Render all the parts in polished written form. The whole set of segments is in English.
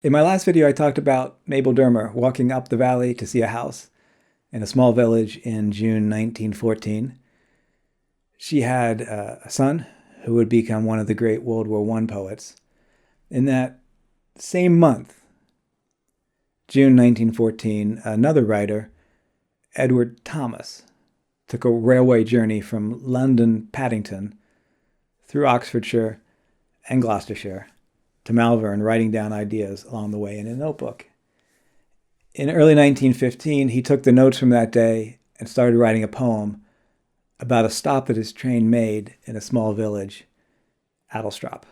In my last video, I talked about Mabel Dermer walking up the valley to see a house in a small village in June 1914. She had a son who would become one of the great World War I poets. In that same month, June 1914, another writer, Edward Thomas, took a railway journey from London Paddington through Oxfordshire and Gloucestershire to Malvern, writing down ideas along the way in a notebook. In early 1915, he took the notes from that day and started writing a poem about a stop that his train made in a small village, Adlestrop.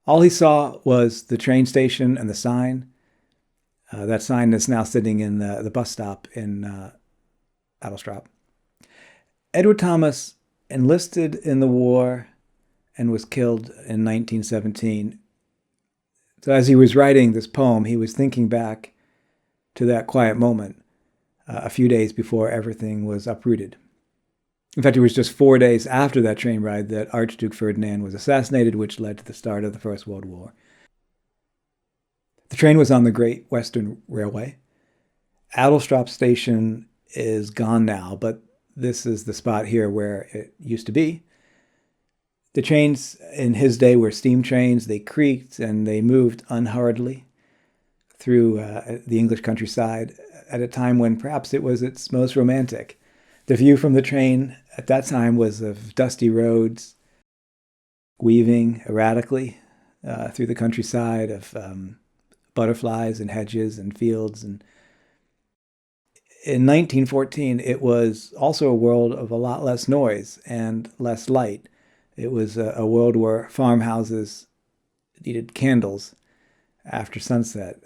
All he saw was the train station and the sign. That sign is now sitting in the bus stop in Adlestrop. Edward Thomas enlisted in the war and was killed in 1917. So as he was writing this poem, he was thinking back to that quiet moment a few days before everything was uprooted. In fact, it was just 4 days after that train ride that Archduke Ferdinand was assassinated, which led to the start of the First World War. The train was on the Great Western Railway. Adlestrop Station is gone now, but this is the spot here where it used to be. The trains in his day were steam trains. They creaked and they moved unhurriedly through the English countryside at a time when perhaps it was its most romantic. The view from the train at that time was of dusty roads, weaving erratically through the countryside, of butterflies and hedges and fields. And in 1914, it was also a world of a lot less noise and less light. It was a world where farmhouses needed candles after sunset.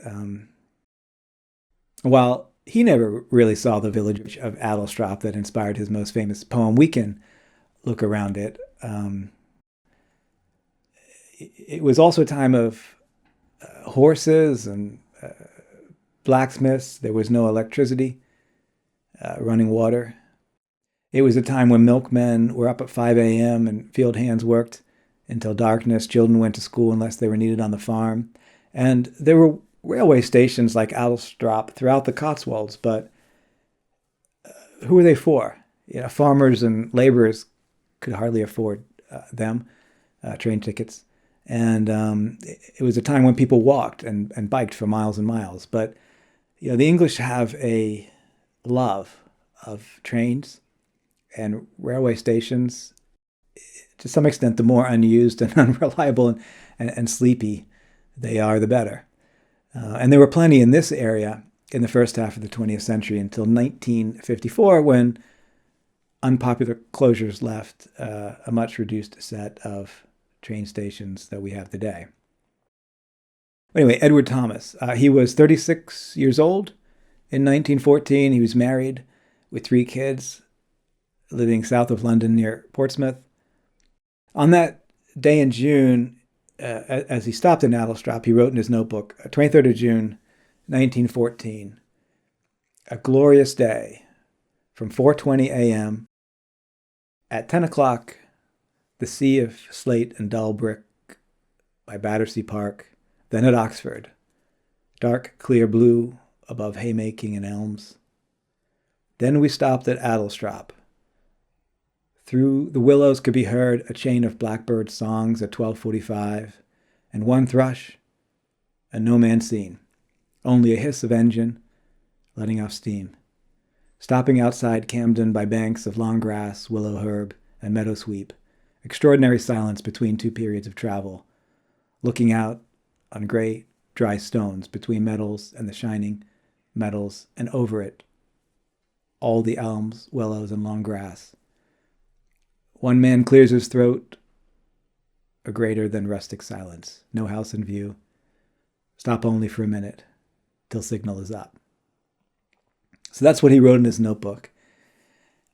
While he never really saw the village of Adlestrop that inspired his most famous poem, we can look around it. It was also a time of horses and blacksmiths. There was no electricity, running water. It was a time when milkmen were up at 5 a.m. and field hands worked until darkness. Children went to school unless they were needed on the farm. And there were railway stations like Adlestrop throughout the Cotswolds, but who were they for? Farmers and laborers could hardly afford them, train tickets. And it was a time when people walked and biked for miles and miles. But the English have a love of trains and railway stations. To some extent, the more unused and unreliable and sleepy they are, the better. And there were plenty in this area in the first half of the 20th century until 1954, when unpopular closures left a much reduced set of train stations that we have today. Anyway, Edward Thomas, he was 36 years old in 1914. He was married with 3 kids, living south of London near Portsmouth. On that day in June, as he stopped in Adlestrop, he wrote in his notebook, 23rd of June, 1914, a glorious day from 4:20 a.m. At 10 o'clock, the sea of slate and dull brick by Battersea Park, then at Oxford, dark clear blue above haymaking and elms. Then we stopped at Adlestrop. Through the willows could be heard a chain of blackbird songs at 12:45, and one thrush, and no man seen, only a hiss of engine letting off steam. Stopping outside Camden by banks of long grass, willow herb, and meadow sweep, extraordinary silence between 2 periods of travel, looking out on gray, dry stones between metals and the shining metals, and over it, all the elms, willows, and long grass. One man clears his throat, a greater than rustic silence. No house in view. Stop only for a minute, till signal is up. So that's what he wrote in his notebook.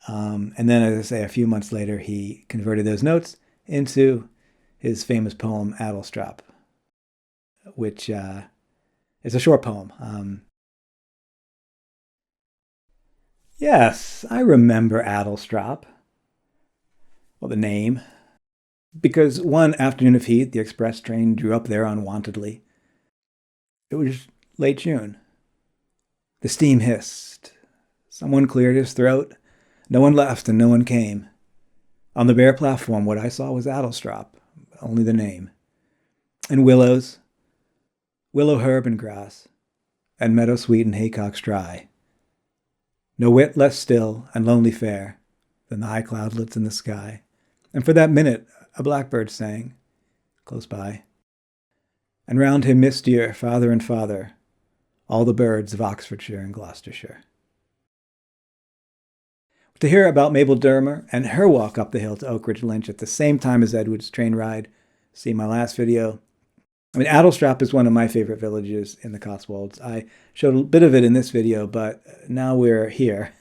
And then, as I say, a few months later, he converted those notes into his famous poem, Adlestrop, which is a short poem. Yes, I remember Adlestrop. Well, the name. Because one afternoon of heat, the express train drew up there unwontedly. It was late June. The steam hissed. Someone cleared his throat. No one left and no one came. On the bare platform, what I saw was Adlestrop, only the name. And willows, willow herb and grass, and meadow sweet and haycocks dry. No whit less still and lonely fair than the high cloudlets in the sky. And for that minute, a blackbird sang, close by. And round him mistier, farther and farther, all the birds of Oxfordshire and Gloucestershire. To hear about Mabel Dermer and her walk up the hill to Oakridge Lynch at the same time as Edward's train ride, see my last video. I mean, Adlestrop is one of my favorite villages in the Cotswolds. I showed a bit of it in this video, but now we're here.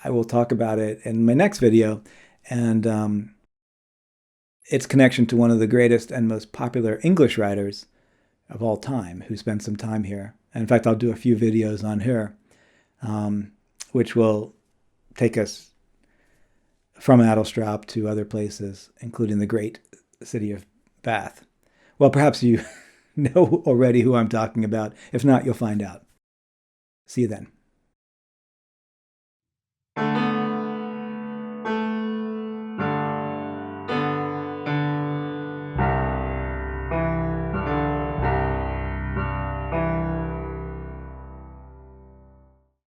I will talk about it in my next video, and its connection to one of the greatest and most popular English writers of all time who spent some time here. And in fact, I'll do a few videos on her, which will take us from Adlestrop to other places, including the great city of Bath. Well, perhaps you know already who I'm talking about. If not, you'll find out. See you then.